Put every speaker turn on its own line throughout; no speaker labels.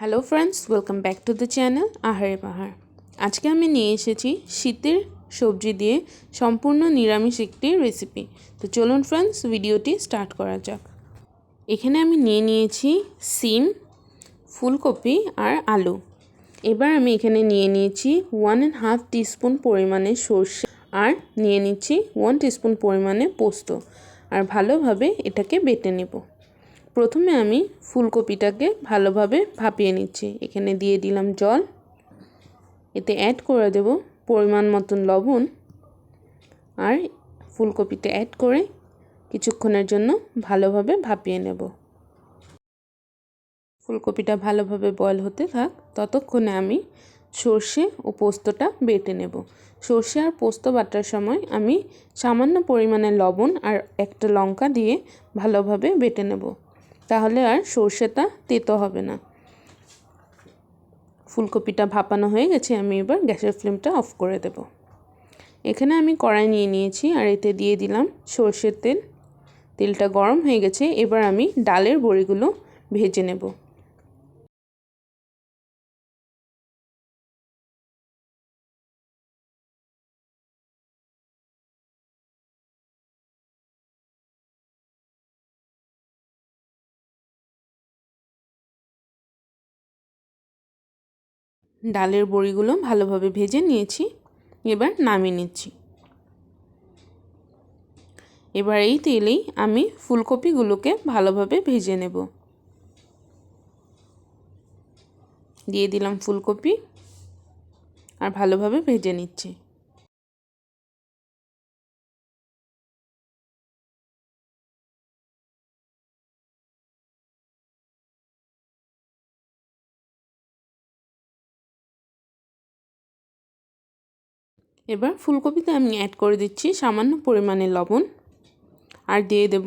Hello friends, welcome back to the channel আহারে পাহাড়। আজকে আমি নিয়ে এসেছি শীতের সবজি দিয়ে সম্পূর্ণ নিরামিষ একটি রেসিপি। তো চলুন ফ্রেন্ডস, ভিডিওটি স্টার্ট করা যাক। এখানে আমি নিয়ে নিয়েছি সিম, ফুলকপি আর আলু। এবার আমি এখানে নিয়ে নিয়েছি 1.5 টিস্পুন পরিমাণে সর্ষে আর নিয়ে নিচ্ছি 1 টিস্পুন পরিমাণে পোস্ত, আর ভালোভাবে এটাকে বেটে নেব। প্রথমে আমি ফুলকপিটাকে ভালোভাবে ভাপিয়ে নিচ্ছি। এখানে দিয়ে দিলাম জল, এতে অ্যাড করে দেব পরিমাণ মতন লবণ, আর ফুলকপিতে অ্যাড করে কিছুক্ষণের জন্য ভালোভাবে ভাপিয়ে নেব। ফুলকপিটা ভালোভাবে বয়েল হতে থাক, ততক্ষণে আমি সর্ষে ও পোস্তটা বেটে নেব। সর্ষে আর পোস্ত বাটার সময় আমি সামান্য পরিমাণে লবণ আর একটা লঙ্কা দিয়ে ভালোভাবে বেটে নেব, তাহলে আর সর্ষেটা তেতো হবে না। ফুলকপিটা ভাপানো হয়ে গেছে, আমি এবার গ্যাসের ফ্লেমটা অফ করে দেব। এখানে আমি কড়াই নিয়ে নিয়েছি আর এতে দিয়ে দিলাম সর্ষের তেল। তেলটা গরম হয়ে গেছে, এবার আমি ডালের বড়িগুলো ভেজে নেব। ডালের বড়িগুলো ভালোভাবে ভেজে নিয়েছি, এবার নামিয়ে নিচ্ছি। এবার এই তেলেই আমি ফুলকপিগুলোকে ভালোভাবে ভেজে নেব। দিয়ে দিলাম ফুলকপি আর ভালোভাবে ভেজে নিচ্ছি। এবার ফুলকপিতে আমি অ্যাড করে দিচ্ছি সামান্য পরিমাণে লবণ, আর দিয়ে দেব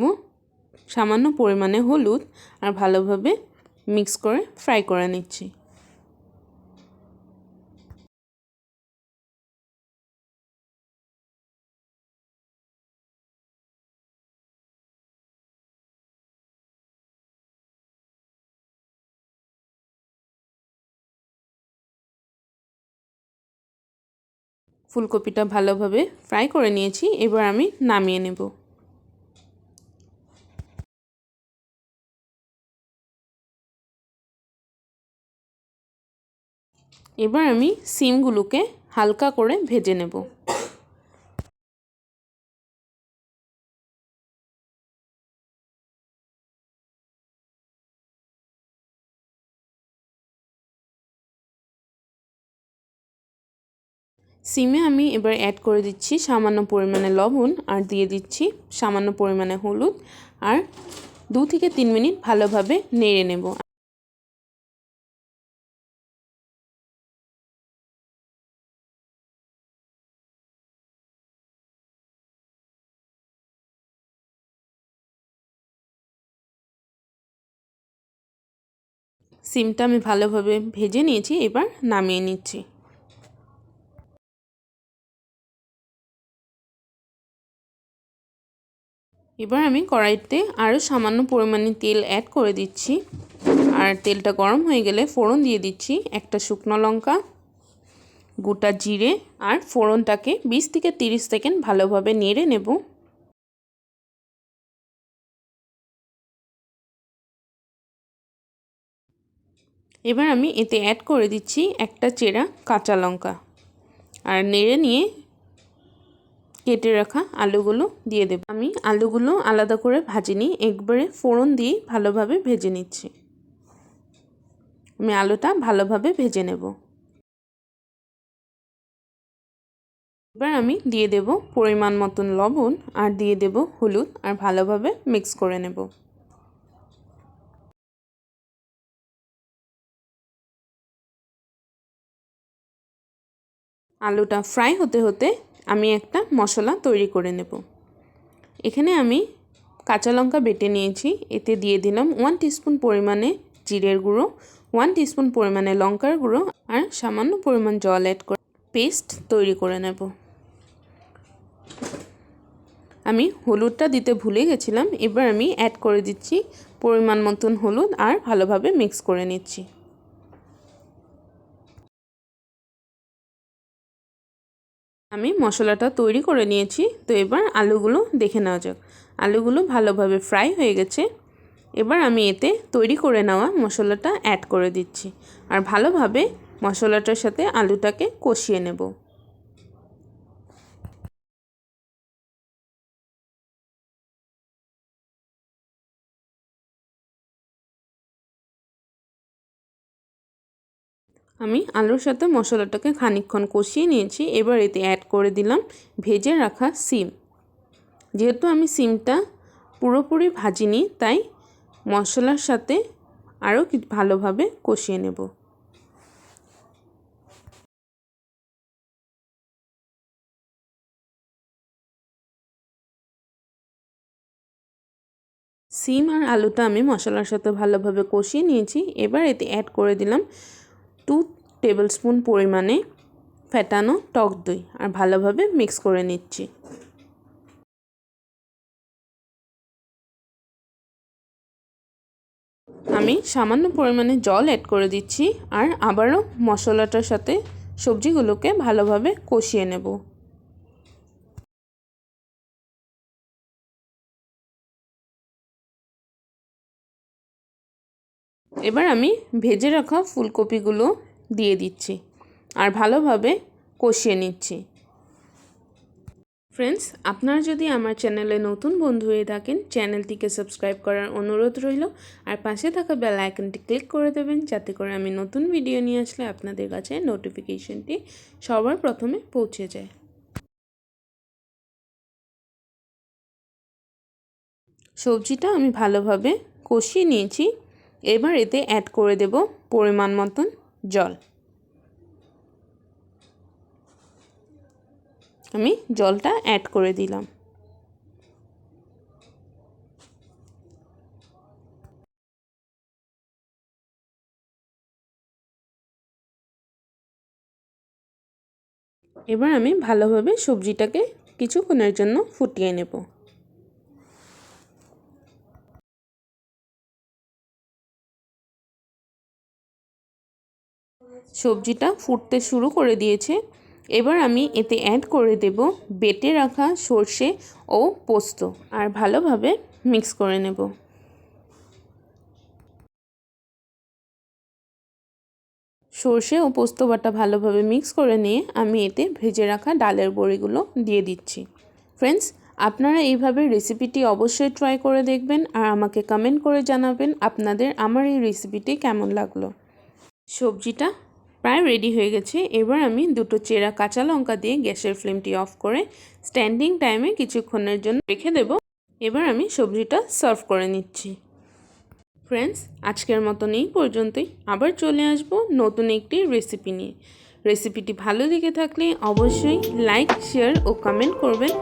সামান্য পরিমাণে হলুদ, আর ভালোভাবে মিক্স করে ফ্রাই করে নিচ্ছি। ফুলকপিটা ভালোভাবে ফ্রাই করে নিয়েছি, এবার আমি নামিয়ে নেব। এবার আমি সিমগুলোকে হালকা করে ভেজে নেব। সিমে আমি এবার অ্যাড করে দিচ্ছি সামান্য পরিমাণে লবণ, আর দিয়ে দিচ্ছি সামান্য পরিমাণে হলুদ, আর 2 থেকে 3 মিনিট ভালোভাবে নেড়ে নেব। সিমটা আমি ভালোভাবে ভেজে নিয়েছি, এবার নামিয়ে নিচ্ছি। এবার আমি কড়াইতে আরও সামান্য পরিমাণে তেল অ্যাড করে দিচ্ছি, আর তেলটা গরম হয়ে গেলে ফোড়ন দিয়ে দিচ্ছি একটা শুকনো লঙ্কা, গোটা জিরে, আর ফোড়নটাকে 20 থেকে 30 সেকেন্ড ভালোভাবে নেড়ে নেব। এবার আমি এতে অ্যাড করে দিচ্ছি একটা চেরা কাঁচা লঙ্কা, আর নেড়ে নিয়ে কেটে রাখা আলুগুলো দিয়ে দেব। আমি আলুগুলো আলাদা করে ভাজিনি, একবারে ফোড়ন দিয়ে ভালোভাবে ভেজে নিচ্ছি। আমি আলুটা ভালোভাবে ভেজে নেব। এবার আমি দিয়ে দেব পরিমাণ মতন লবণ, আর দিয়ে দেব হলুদ, আর ভালোভাবে মিক্স করে নেব। আলুটা ফ্রাই হতে হতে আমি একটা মশলা তৈরি করে নেব। এখানে আমি কাঁচা লঙ্কা বেটে নিয়েছি, এতে দিয়ে দিলাম 1 টিস্পুন পরিমাণে জিরের গুঁড়ো, 1 টিস্পুন পরিমাণে লঙ্কার গুঁড়ো, আর সামান্য পরিমাণ জল অ্যাড করে পেস্ট তৈরি করে নেব। আমি হলুদটা দিতে ভুলে গেছিলাম, এবার আমি অ্যাড করে দিচ্ছি পরিমাণ মতন হলুদ, আর ভালোভাবে মিক্স করে নিচ্ছি। আমি মশলাটা তৈরি করে নিয়েছি। তো এবার আলুগুলো দেখে নেওয়া যাক। আলুগুলো ভালোভাবে ফ্রাই হয়ে গেছে। এবার আমি এতে তৈরি করে নেওয়া মশলাটা অ্যাড করে দিচ্ছি আর ভালোভাবে মশলাটার সাথে আলুটাকে কষিয়ে নেব। আমি আলুর সাথে মশলাটাকে খানিকক্ষণ কষিয়ে নিয়েছি। এবার এতে অ্যাড করে দিলাম ভেজে রাখা সিম। যেহেতু আমি সিমটা পুরোপুরি ভাজিনি, তাই মশলার সাথে আরও ভালোভাবে কষিয়ে নেব। সিম আর আলুটা আমি মশলার সাথে ভালোভাবে কষিয়ে নিয়েছি। এবার এতে অ্যাড করে দিলাম 2 টেবিলস্পুন পরিমাণে ফেটানো টক দই আর ভালোভাবে মিক্স করে নিচ্ছি। আমি সামান্য পরিমাণে জল অ্যাড করে দিচ্ছি আর আবারও মশলাটার সাথে সবজিগুলোকে ভালোভাবে কষিয়ে নেব। এবার আমি ভেজে রাখা ফুলকপিগুলো দিয়ে দিচ্ছি আর ভালোভাবে কষিয়ে নিচ্ছি। ফ্রেন্ডস, আপনারা যদি আমার চ্যানেলে নতুন বন্ধু হয়ে থাকেন, চ্যানেলটিকে সাবস্ক্রাইব করার অনুরোধ রইল আর পাশে থাকা বেল আইকনটি ক্লিক করে দেবেন, যাতে করে আমি নতুন ভিডিও নিয়ে আসলে আপনাদের কাছে নোটিফিকেশনটি সবার প্রথমে পৌঁছে যায়। সবজিটা আমি ভালোভাবে কষিয়ে নিয়েছি। এবার এতে অ্যাড করে দেব পরিমাণ মতন জল। আমি জলটা অ্যাড করে দিলাম। এবার আমি ভালোভাবে সবজিটাকে কিছুক্ষণের জন্য ফুটিয়ে নেব। সবজিটা ফুটতে শুরু করে দিয়েছে। এবার আমি এতে অ্যাড করে দেব বেটে রাখা সর্ষে ও পোস্ত আর ভালোভাবে মিক্স করে নেব। সর্ষে ও পোস্ত বাটা ভালোভাবে মিক্স করে নিয়ে আমি এতে ভেজে রাখা ডালের বড়িগুলো দিয়ে দিচ্ছি। ফ্রেন্ডস, আপনারা এইভাবে রেসিপিটি অবশ্যই ট্রাই করে দেখবেন আর আমাকে কমেন্ট করে জানাবেন আপনাদের আমার এই রেসিপিটি কেমন লাগলো। সবজিটা প্রায় রেডি হয়ে গেছে। এবার আমি দুটো চেরা কাঁচা লঙ্কা দিয়ে গ্যাসের ফ্লেমটি অফ করে স্ট্যান্ডিং টাইমে কিছুক্ষণের জন্য রেখে দেব। এবার আমি সবজিটা সার্ভ করে নিচ্ছি। ফ্রেন্ডস, আজকের মতন এই পর্যন্তই। আবার চলে আসব নতুন একটি রেসিপি নিয়ে। রেসিপিটি ভালো লেগে থাকলে অবশ্যই লাইক, শেয়ার ও কমেন্ট করবেন।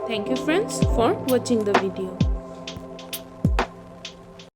Thank you friends for watching the video.